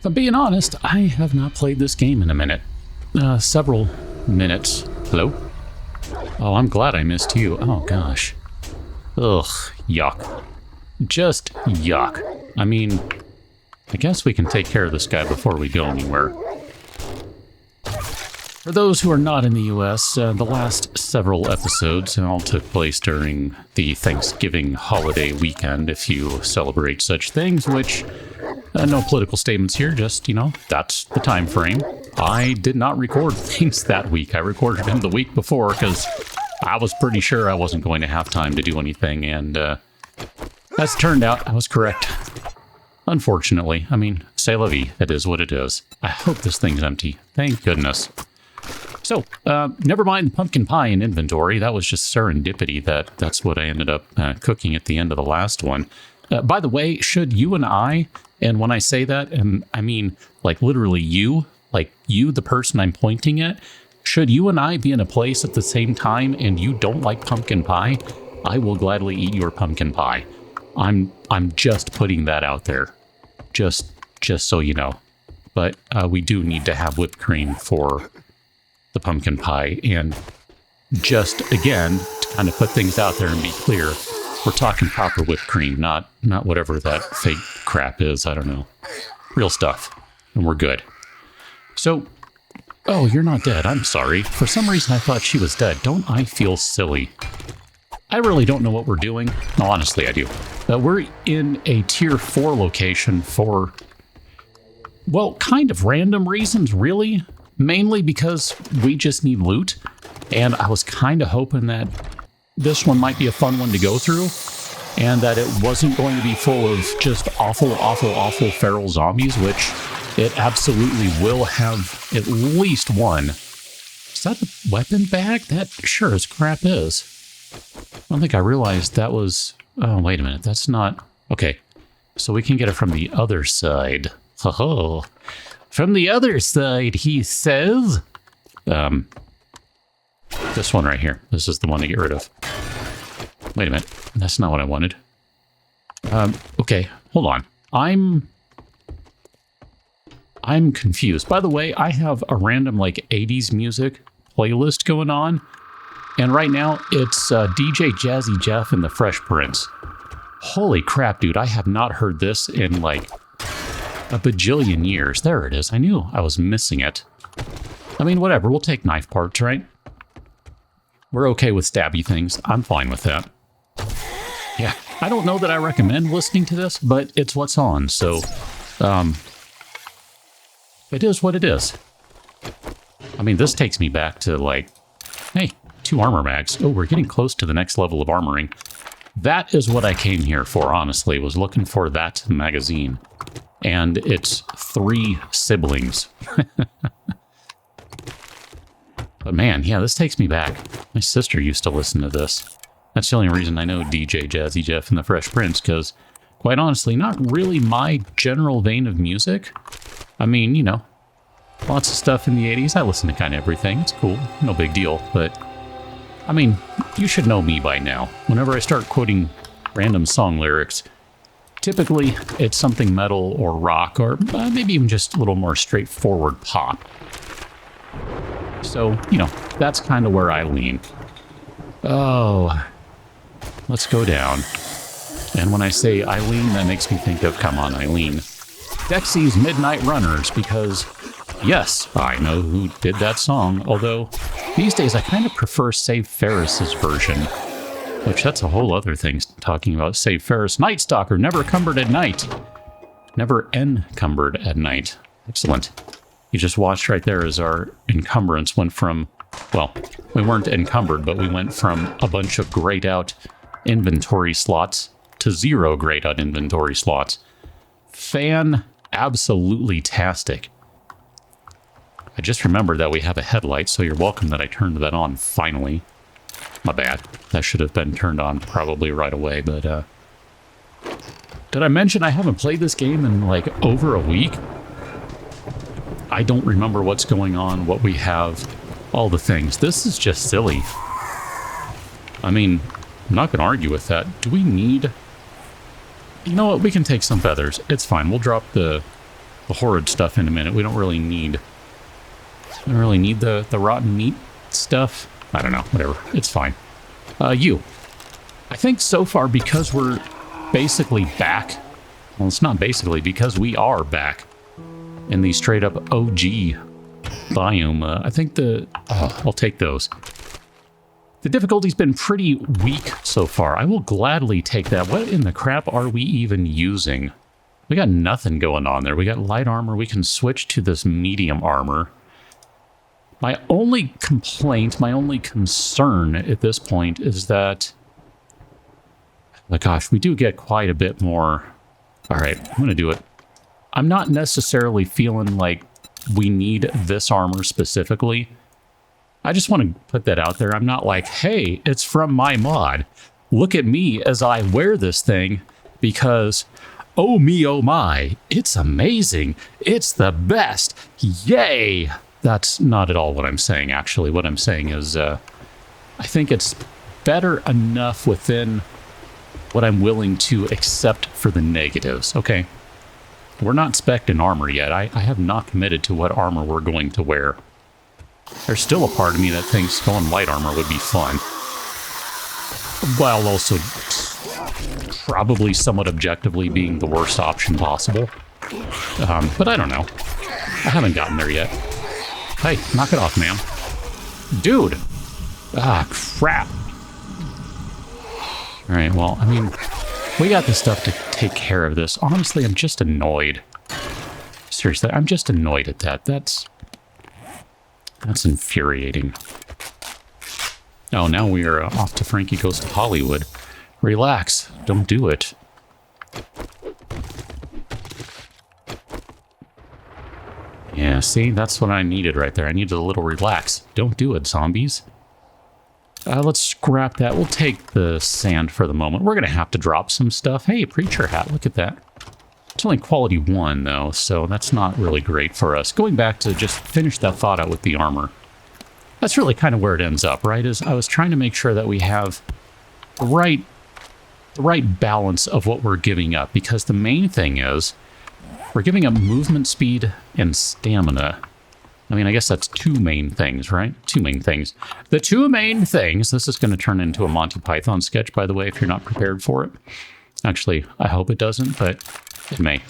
I'm being honest, I have not played this game in a minute. Several minutes. Hello? Oh, I'm glad I missed you. Oh, gosh. Ugh, yuck. Just yuck. I mean, I guess we can take care of this guy before we go anywhere. For those who are not in the US, the last several episodes all took place during the Thanksgiving holiday weekend, if you celebrate such things, which, no political statements here, just, that's the time frame. I did not record things that week. I recorded them the week before because I was pretty sure I wasn't going to have time to do anything, and as it turned out, I was correct. Unfortunately, I mean, c'est la vie, it is what it is. I hope this thing's empty. Thank goodness. So, never mind the pumpkin pie in inventory. That was just serendipity. That's what I ended up cooking at the end of the last one. By the way, should you and I, and when I say that, and I mean, like literally you, the person I'm pointing at, should you and I be in a place at the same time and you don't like pumpkin pie, I will gladly eat your pumpkin pie. I'm just putting that out there, just so you know. But we do need to have whipped cream for the pumpkin pie, and just again to kind of put things out there and be clear, we're talking proper whipped cream, not whatever that fake crap is. I don't know, real stuff, and we're good. So, oh, you're not dead. I'm sorry. For some reason I thought she was dead. Don't I feel silly? I really don't know what we're doing. No, honestly, I do. We're in a tier 4 location for, well, kind of random reasons, really. Mainly because we just need loot, and I was kind of hoping that this one might be a fun one to go through, and that it wasn't going to be full of just awful feral zombies, which it absolutely will have at least one. Is that a weapon bag? That sure as crap is. I don't think I realized that was... Oh, wait a minute, that's not... Okay, so we can get it from the other side. Ho-ho. From the other side, he says. This one right here. This is the one to get rid of. Wait a minute. That's not what I wanted. Okay, hold on. I'm confused. By the way, I have a random, 80s music playlist going on. And right now, it's DJ Jazzy Jeff and the Fresh Prince. Holy crap, dude. I have not heard this in, a bajillion years. There it is. I knew I was missing it. I mean, whatever. We'll take knife parts, right? We're okay with stabby things. I'm fine with that. Yeah. I don't know that I recommend listening to this, but it's what's on. So, it is what it is. I mean, this takes me back to, hey, 2 armor mags. Oh, we're getting close to the next level of armoring. That is what I came here for, honestly, was looking for that magazine. And it's 3 siblings. But man, yeah, this takes me back. My sister used to listen to this. That's the only reason I know DJ Jazzy Jeff and the Fresh Prince, because, quite honestly, not really my general vein of music. I mean, lots of stuff in the 80s. I listen to kind of everything. It's cool. No big deal. But, I mean, you should know me by now. Whenever I start quoting random song lyrics, typically, it's something metal or rock, or maybe even just a little more straightforward pop. So, that's kind of where I lean. Oh, let's go down. And when I say Eileen, that makes me think of, come on, Eileen, Dexy's Midnight Runners, because, yes, I know who did that song, although these days I kind of prefer Save Ferris's version. Which, that's a whole other thing, talking about Save Ferris. Night Stalker, never cumbered at night. Never encumbered at night. Excellent. You just watched right there as our encumbrance went from, well, we weren't encumbered, but we went from a bunch of grayed out inventory slots to 0 grayed out inventory slots. Fan-absolutely-tastic. I just remembered that we have a headlight, so you're welcome that I turned that on finally. My bad. That should have been turned on probably right away, but, did I mention I haven't played this game in, over a week? I don't remember what's going on, what we have, all the things. This is just silly. I mean, I'm not going to argue with that. Do we need... You know what? We can take some feathers. It's fine. We'll drop the the horde stuff in a minute. We don't really need the rotten meat stuff. I don't know, whatever. It's fine. You. I think so far, because we're basically back. Well, it's not basically, because we are back in the straight up OG biome. I think I'll take those. The difficulty's been pretty weak so far. I will gladly take that. What in the crap are we even using? We got nothing going on there. We got light armor. We can switch to this medium armor. My only complaint, my only concern at this point is that, oh gosh, we do get quite a bit more. All right, I'm going to do it. I'm not necessarily feeling like we need this armor specifically. I just want to put that out there. I'm not like, hey, it's from my mod. Look at me as I wear this thing because, oh me, oh my, it's amazing. It's the best. Yay. That's not at all what I'm saying, actually. What I'm saying is I think it's better enough within what I'm willing to accept for the negatives. Okay, we're not spec'd in armor yet. I have not committed to what armor we're going to wear. There's still a part of me that thinks going light armor would be fun, while also probably somewhat objectively being the worst option possible. But I don't know. I haven't gotten there yet. Hey, knock it off, man. Dude! Ah, crap. Alright, well, I mean, we got the stuff to take care of this. Honestly, I'm just annoyed. Seriously, I'm just annoyed at that. That's infuriating. Oh, now we are off to Frankie Goes to Hollywood. Relax. Don't do it. Yeah, see? That's what I needed right there. I needed a little relax. Don't do it, zombies. Let's scrap that. We'll take the sand for the moment. We're going to have to drop some stuff. Hey, preacher hat. Look at that. It's only quality 1, though, so that's not really great for us. Going back to just finish that thought out with the armor. That's really kind of where it ends up, right? Is I was trying to make sure that we have the right balance of what we're giving up, because the main thing is we're giving up movement speed and stamina. I mean, I guess that's 2 main things, right? 2 main things. The 2 main things, this is going to turn into a Monty Python sketch, by the way, if you're not prepared for it. Actually, I hope it doesn't, but it may.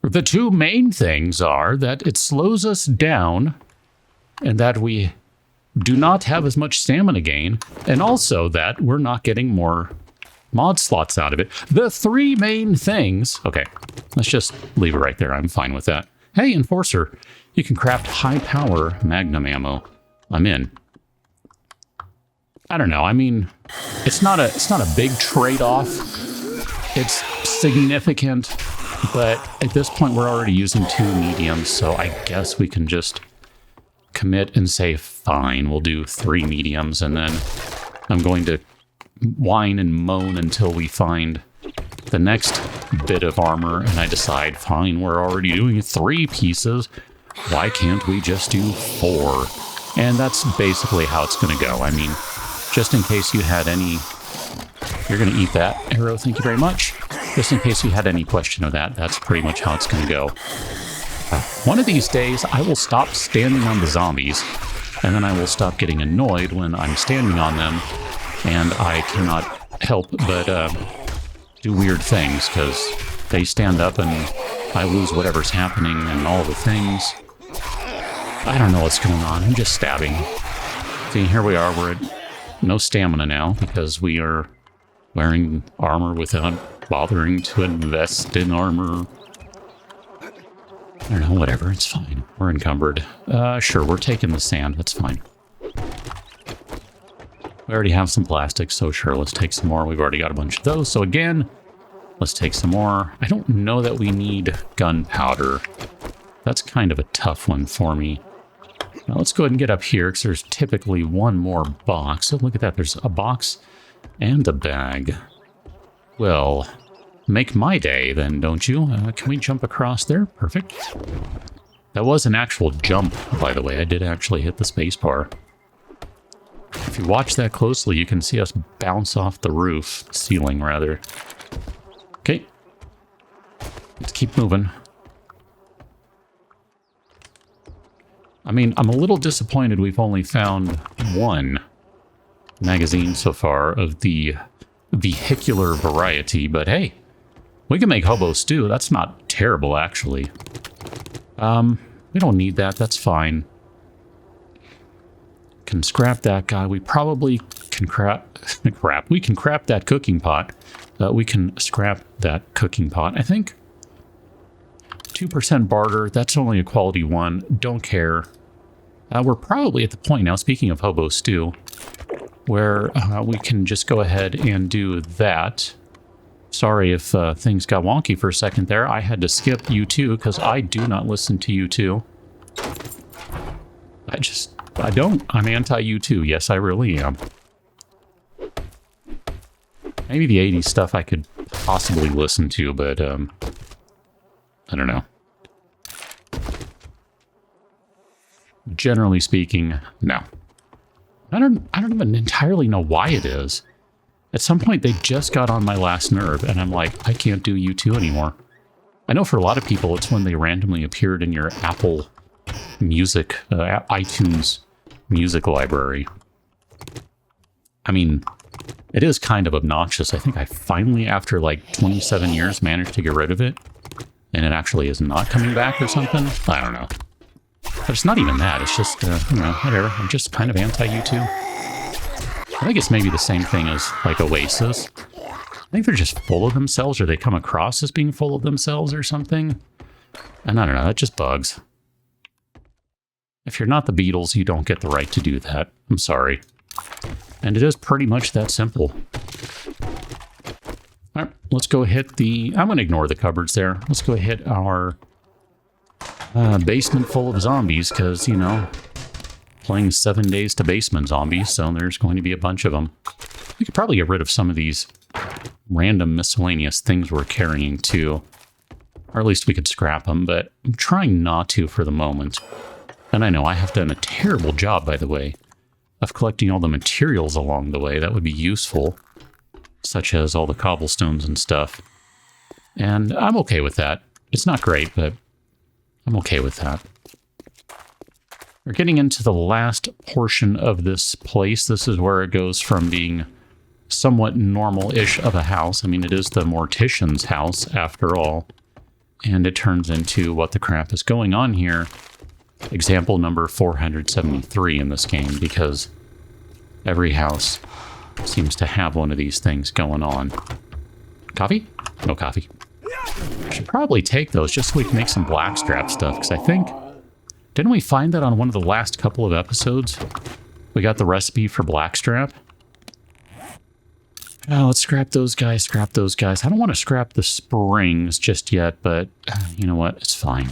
The 2 main things are that it slows us down and that we do not have as much stamina gain, and also that we're not getting more mod slots out of it. The 3 main things... Okay, let's just leave it right there. I'm fine with that. Hey, Enforcer, you can craft high-power magnum ammo. I'm in. I don't know. I mean, it's not a big trade-off. It's significant, but at this point we're already using 2 mediums, so I guess we can just commit and say, fine, we'll do 3 mediums, and then I'm going to whine and moan until we find the next bit of armor, and I decide, fine, we're already doing 3 pieces. Why can't we just do 4? And that's basically how it's going to go. I mean, just in case you had any... You're going to eat that arrow, thank you very much. Just in case you had any question of that, that's pretty much how it's going to go. One of these days, I will stop standing on the zombies, and then I will stop getting annoyed when I'm standing on them, and I cannot help but do weird things, because they stand up and I lose whatever's happening and all the things. I don't know what's going on. I'm just stabbing. See, here we are. We're at no stamina now because we are wearing armor without bothering to invest in armor. I don't know, whatever. It's fine. We're encumbered. Sure, we're taking the sand. That's fine. We already have some plastic, so sure, let's take some more. We've already got a bunch of those, so again, let's take some more. I don't know that we need gunpowder. That's kind of a tough one for me. Now let's go ahead and get up here, because there's typically 1 more box. So look at that, there's a box and a bag. Well, make my day then, don't you? Can we jump across there? Perfect. That was an actual jump, by the way. I did actually hit the space bar. If you watch that closely, you can see us bounce off the roof, ceiling rather. Okay. Let's keep moving. I mean, I'm a little disappointed we've only found one magazine so far of the vehicular variety, but hey, we can make hobo stew. That's not terrible, actually. We don't need that. That's fine. Can scrap that guy. We probably can we can scrap that cooking pot. We can scrap that cooking pot, I think. 2% barter. That's only a quality 1. Don't care. We're probably at the point now, speaking of hobo stew, where we can just go ahead and do that. Sorry if things got wonky for a second there. I had to skip U2 because I do not listen to U2. I don't. I'm anti-U2. Yes, I really am. Maybe the 80s stuff I could possibly listen to, but I don't know. Generally speaking, no. I don't even entirely know why it is. At some point, they just got on my last nerve, and I'm like, I can't do U2 anymore. I know for a lot of people, it's when they randomly appeared in your Apple Music, iTunes music library. I mean, it is kind of obnoxious. I think I finally, after like 27 years, managed to get rid of it, and it actually is not coming back or something. I don't know. But it's not even that. It's just, you know, whatever. I'm just kind of anti-U2. I think it's maybe the same thing as, like, Oasis. I think they're just full of themselves, or they come across as being full of themselves or something. And I don't know, that just bugs. If you're not the Beatles, you don't get the right to do that. I'm sorry. And it is pretty much that simple. All right, let's go hit the... I'm going to ignore the cupboards there. Let's go hit our basement full of zombies, because, you know... playing 7 days to basement zombies, so there's going to be a bunch of them. We could probably get rid of some of these random miscellaneous things we're carrying too. Or at least we could scrap them, but I'm trying not to for the moment. And I know I have done a terrible job, by the way, of collecting all the materials along the way that would be useful, such as all the cobblestones and stuff. And I'm okay with that. It's not great, but I'm okay with that. We're getting into the last portion of this place. This is where it goes from being somewhat normal-ish of a house. I mean, it is the Mortician's house, after all. And it turns into what the crap is going on here. Example number 473 in this game, because every house seems to have one of these things going on. Coffee? No coffee. I should probably take those just so we can make some blackstrap stuff, because I think... Didn't we find that on one of the last couple of episodes? We got the recipe for blackstrap. Oh, let's scrap those guys, scrap those guys. I don't want to scrap the springs just yet, but you know what? It's fine.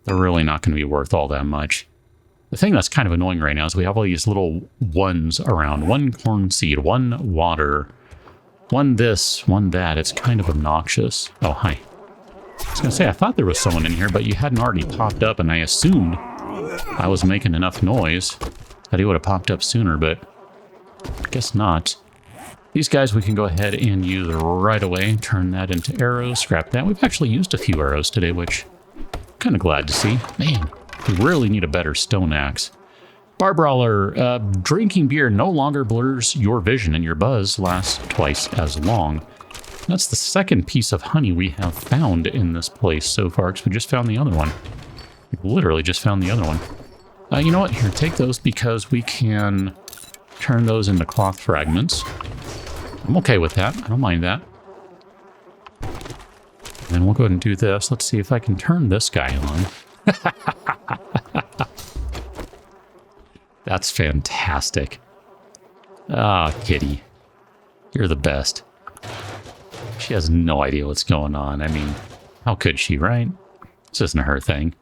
They're really not going to be worth all that much. The thing that's kind of annoying right now is we have all these little ones around. One corn seed, one water, one this, one that. It's kind of obnoxious. Oh, hi. I was going to say, I thought there was someone in here, but you hadn't already popped up, and I assumed I was making enough noise that he would have popped up sooner, but I guess not. These guys we can go ahead and use right away. Turn that into arrows, scrap that. We've actually used a few arrows today, which I'm kind of glad to see. Man, we really need a better stone axe. Bar brawler, drinking beer no longer blurs your vision, and your buzz lasts twice as long. That's the second piece of honey we have found in this place so far, because we just found the other one. We literally just found the other one. You know what? Here, take those, because we can turn those into cloth fragments. I'm okay with that. I don't mind that. And then we'll go ahead and do this. Let's see if I can turn this guy on. That's fantastic. Ah, Kitty. You're the best. She has no idea what's going on. I mean, how could she, right? This isn't her thing.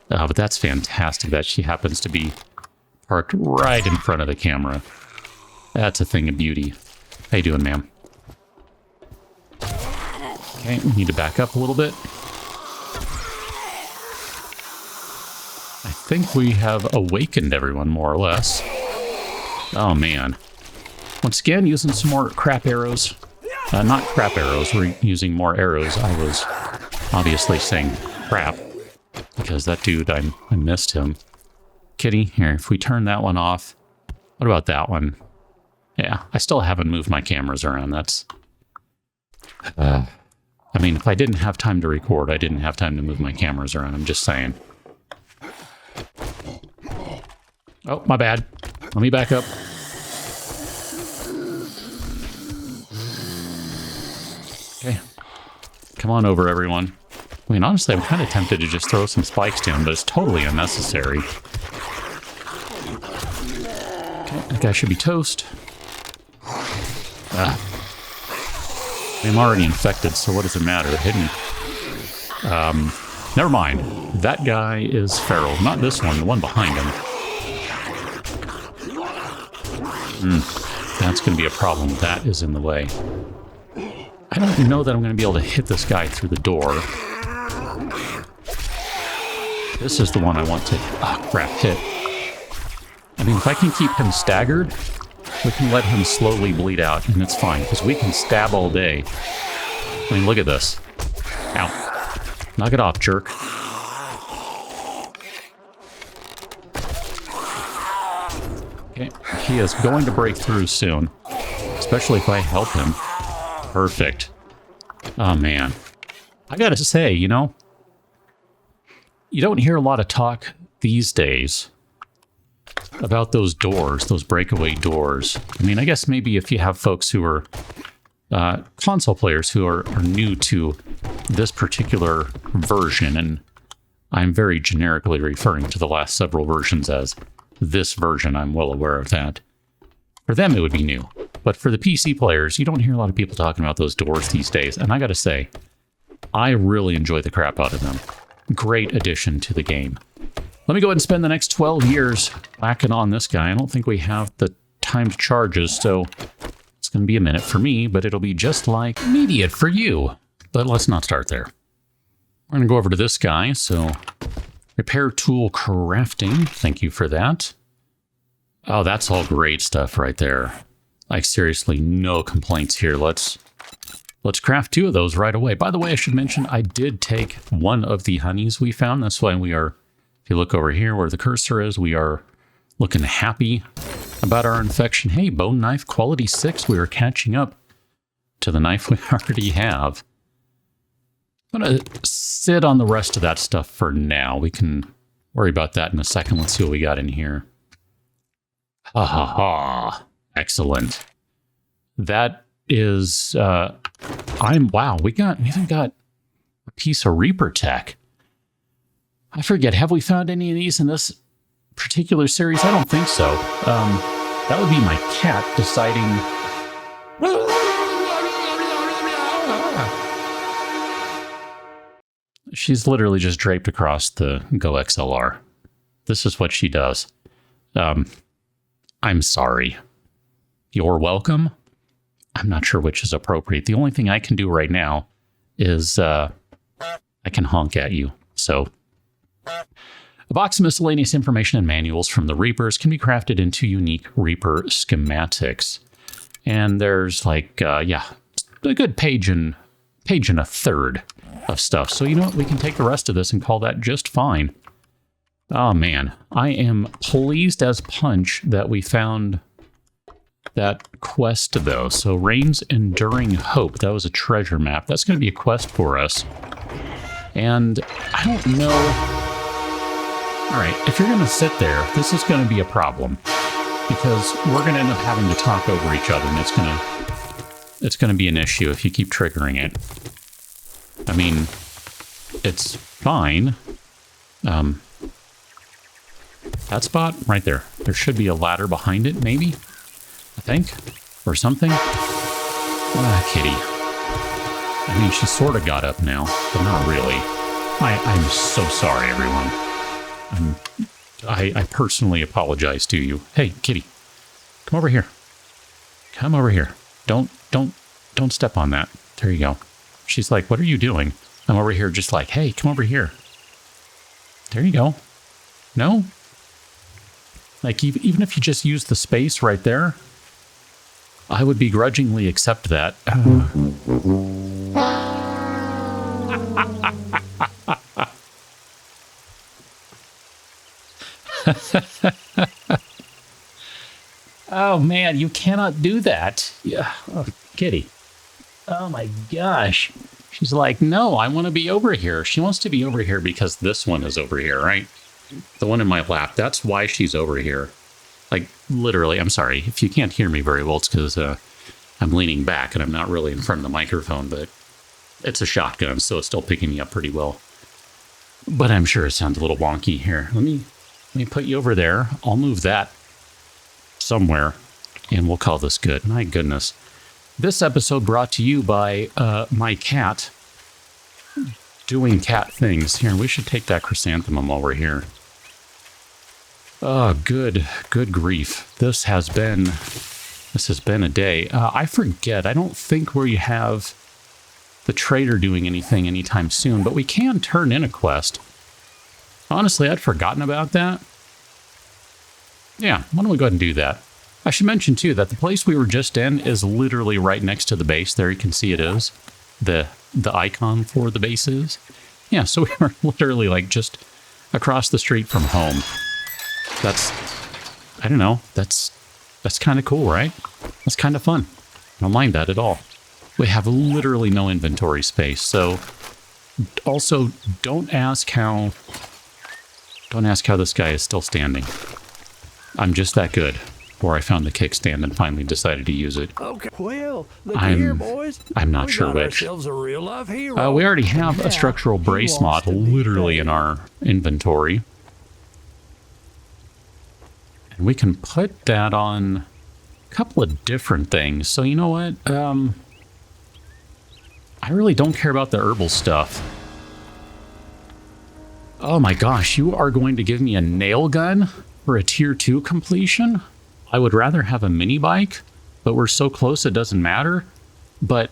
But that's fantastic that she happens to be parked right in front of the camera. That's a thing of beauty. How you doing, ma'am? Okay, we need to back up a little bit. I think we have awakened everyone, more or less. Oh, man. Once again, using some more crap arrows. Not crap arrows, we're using more arrows. I was obviously saying crap, because that dude, I missed him. Kitty, here, if we turn that one off. What about that one? Yeah, I still haven't moved my cameras around. That's... I mean, if I didn't have time to record, I didn't have time to move my cameras around. I'm just saying. Oh, my bad. Let me back up. Okay. Come on over, everyone. I mean, honestly, I'm kind of tempted to just throw some spikes down, but it's totally unnecessary. Okay, that guy should be toast. I'm already infected, so what does it matter? Hidden. Never mind. That guy is feral. Not this one, the one behind him. That's going to be a problem. That is in the way. I don't know that I'm going to be able to hit this guy through the door. This is the one I want to, crap, hit. I mean, if I can keep him staggered, we can let him slowly bleed out, and it's fine, because we can stab all day. I mean, look at this. Ow. Knock it off, jerk. Okay, he is going to break through soon, especially if I help him. Perfect. Oh, man. I gotta say, you know, you don't hear a lot of talk these days about those doors, those breakaway doors. I mean, I guess maybe if you have folks who are console players who are new to this particular version, and I'm very generically referring to the last several versions as this version, I'm well aware of that. For them, it would be new. But for the PC players, you don't hear a lot of people talking about those doors these days. And I gotta say, I really enjoy the crap out of them. Great addition to the game. Let me go ahead and spend the next 12 years whacking on this guy. I don't think we have the timed charges, so it's going to be a minute for me, but it'll be just like immediate for you. But let's not start there. We're going to go over to this guy, so repair tool crafting. Thank you for that. Oh, that's all great stuff right there. Like, seriously, no complaints here. Let's craft 2 of those right away. By the way, I should mention, I did take one of the honeys we found. That's why we are, if you look over here where the cursor is, we are looking happy about our infection. Hey, bone knife, quality 6. We are catching up to the knife we already have. I'm going to sit on the rest of that stuff for now. We can worry about that in a second. Let's see what we got in here. Ha ha ha. Excellent. That is, wow, we even got a piece of Reaper tech. I forget, have we found any of these in this particular series? I don't think so. That would be my cat deciding... She's literally just draped across the Go XLR. This is what she does. I'm sorry. You're welcome. I'm not sure which is appropriate. The only thing I can do right now is I can honk at you. So, a box of miscellaneous information and manuals from the Reapers can be crafted into unique Reaper schematics. And there's like, a good page and a third of stuff. So you know what? We can take the rest of this and call that just fine. Oh man, I am pleased as punch that we found that quest though. So Rain's Enduring Hope, that was a treasure map. That's going to be a quest for us. And I don't know. All right, if you're going to sit there, this is going to be a problem because we're going to end up having to talk over each other, and it's going to be an issue if you keep triggering it. I mean, it's fine. That spot right there. There should be a ladder behind it, maybe. I think, or something. Kitty. I mean, she sort of got up now, but not really. I'm so sorry, everyone. I personally apologize to you. Hey, Kitty, come over here. Come over here. Don't step on that. There you go. She's like, what are you doing? I'm over here just like, hey, come over here. There you go. No? Like, even if you just use the space right there, I would begrudgingly accept that. Oh, man, you cannot do that. Yeah. Oh, kitty. Oh, my gosh. She's like, no, I want to be over here. She wants to be over here because this one is over here, right? The one in my lap. That's why she's over here. Like, literally, I'm sorry. If you can't hear me very well, it's because I'm leaning back and I'm not really in front of the microphone, but it's a shotgun, so it's still picking me up pretty well. But I'm sure it sounds a little wonky here. Let me put you over there. I'll move that somewhere, and we'll call this good. My goodness. This episode brought to you by my cat doing cat things. Here, we should take that chrysanthemum over here. Oh, good grief. This has been a day. I forget. I don't think we have the trader doing anything anytime soon, but we can turn in a quest. Honestly, I'd forgotten about that. Yeah, why don't we go ahead and do that? I should mention, too, that the place we were just in is literally right next to the base. There you can see it is. The icon for the base is. Yeah, so we were literally, like, just across the street from home. That's, I don't know, that's kind of cool, right? That's kind of fun. I don't mind that at all. We have literally no inventory space, so also don't ask how this guy is still standing. I'm just that good. Or I found the kickstand and finally decided to use it. Okay, well, look here, boys. I'm not sure which. A real life hero. We already have a structural brace mod literally in our inventory. And we can put that on a couple of different things. So you know what? I really don't care about the herbal stuff. Oh my gosh, you are going to give me a nail gun for a tier 2 completion? I would rather have a mini bike, but we're so close it doesn't matter. But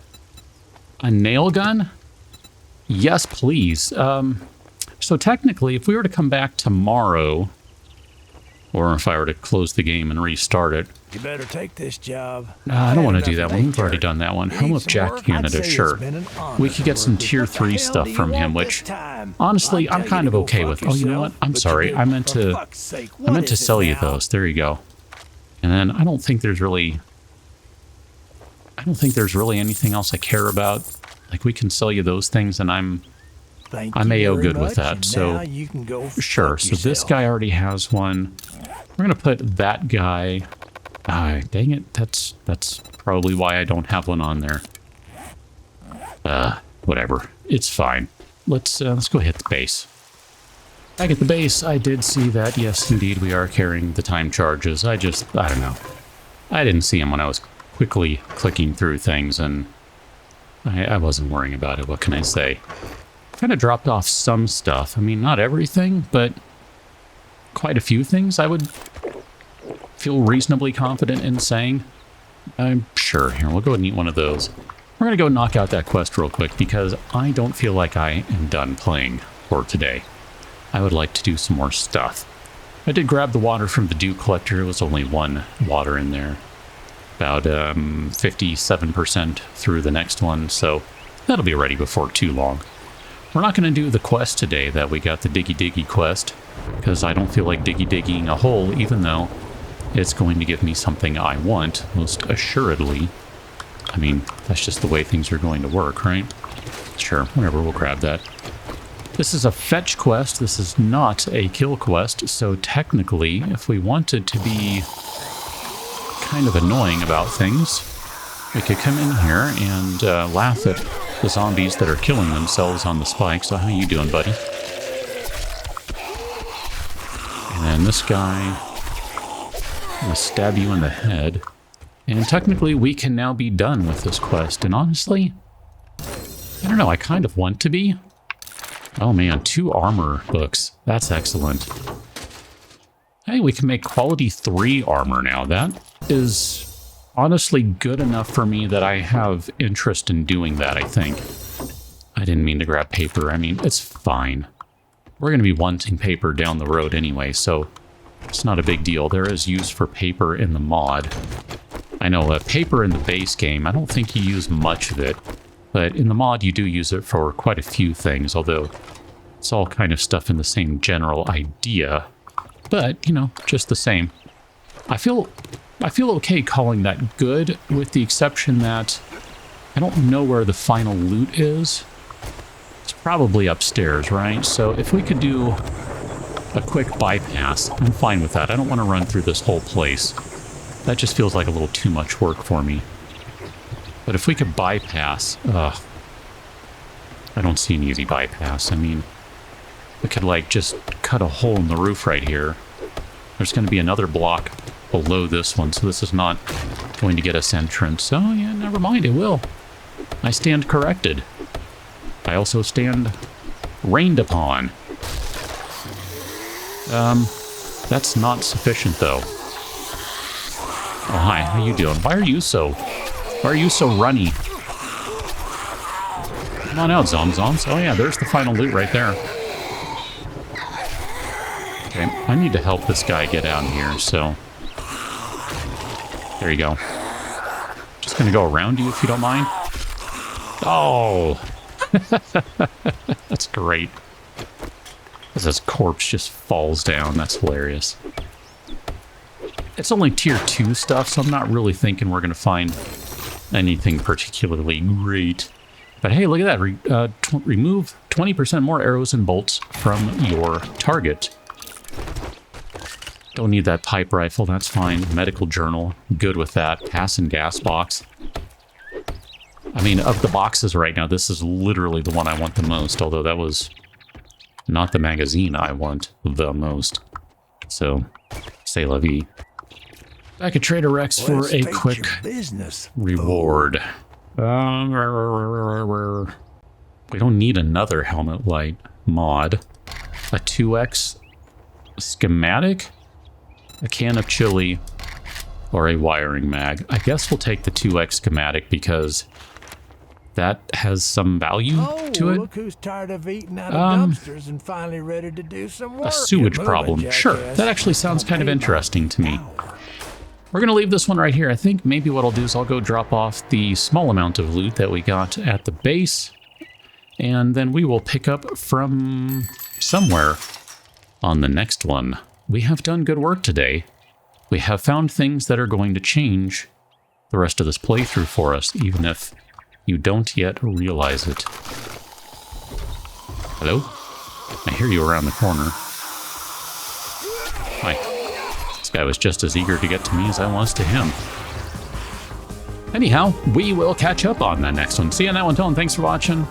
a nail gun? Yes, please. So technically, if we were to come back tomorrow, or if I were to close the game and restart it. You better take this job. I don't want to do that one. We've already done that one. Home of Jack Canada, sure. We could get some tier 3 stuff from him, which honestly, I'm kind of okay with. Oh, you know what? I'm sorry. I meant to sell you those. There you go. And then I don't think there's really anything else I care about. Like, we can sell you those things, and I'm AO good with that. So sure. So this guy already has one. We're gonna put that guy. Dang it. That's probably why I don't have one on there. Whatever. It's fine. Let's go hit the base. Back at the base, I did see that, yes, indeed, we are carrying the time charges. I don't know. I didn't see them when I was quickly clicking through things, and I wasn't worrying about it. What can I say? Kind of dropped off some stuff. I mean, not everything, but quite a few things I would feel reasonably confident in saying. I'm sure. Here, we'll go ahead and eat one of those. We're going to go knock out that quest real quick because I don't feel like I am done playing for today. I would like to do some more stuff. I did grab the water from the dew collector. It was only one water in there. About 57% through the next one, so that'll be ready before too long. We're not going to do the quest today that we got, the Diggy Diggy quest, because I don't feel like digging a hole, even though it's going to give me something I want, most assuredly. I mean, that's just the way things are going to work, right? Sure, whatever, we'll grab that. This is a fetch quest. This is not a kill quest, so technically, if we wanted to be kind of annoying about things, we could come in here and laugh at the zombies that are killing themselves on the spike. So how you doing, buddy? And then this guy, I'm gonna stab you in the head. And technically, we can now be done with this quest. And honestly, I don't know, I kind of want to be. Oh man, 2 armor books. That's excellent. Hey, we can make quality 3 armor now. That is honestly good enough for me that I have interest in doing that, I think. I didn't mean to grab paper. I mean, it's fine. We're going to be wanting paper down the road anyway, so it's not a big deal. There is use for paper in the mod. I know, paper in the base game, I don't think you use much of it. But in the mod, you do use it for quite a few things, although it's all kind of stuff in the same general idea. but, you know, just the same. I feel okay calling that good, with the exception that I don't know where the final loot is. It's probably upstairs, right? So if we could do a quick bypass, I'm fine with that. I don't want to run through this whole place. That just feels like a little too much work for me. But if we could bypass, I don't see an easy bypass. I mean, we could like just cut a hole in the roof right here. There's going to be another block below this one, so this is not going to get us entrance. Oh yeah, never mind, it will. I stand corrected. I also stand rained upon. That's not sufficient though. Oh hi, how you doing? Why are you so runny? Come on out, Zomzoms. Oh yeah, there's the final loot right there. Okay, I need to help this guy get out here, so... There you go. Just gonna go around you if you don't mind. Oh! That's great. As his corpse just falls down, that's hilarious. It's only tier 2 stuff, so I'm not really thinking we're gonna find anything particularly great. But hey, look at that. Remove 20% more arrows and bolts from your target. Don't need that pipe rifle, that's fine. Medical journal, good with that. Pass and gas box. I mean, of the boxes right now, this is literally the one I want the most, although that was not the magazine I want the most. So, c'est la vie. Back at Trader Rex for a quick reward. We don't need another helmet light mod. A 2x schematic, a can of chili, or a wiring mag. I guess we'll take the 2x schematic because that has some value to it. Look who's tired of eating out of dumpsters and finally ready to do some work. A sewage problem. Sure, that actually sounds kind of interesting to me. We're going to leave this one right here. I think maybe what I'll do is I'll go drop off the small amount of loot that we got at the base, and then we will pick up from somewhere on the next one. We have done good work today. We have found things that are going to change the rest of this playthrough for us, even if you don't yet realize it. Hello? I hear you around the corner. Hi. This guy was just as eager to get to me as I was to him. Anyhow, we will catch up on that next one. See you on that one, Tone. Thanks for watching.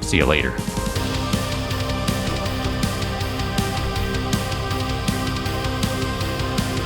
See you later.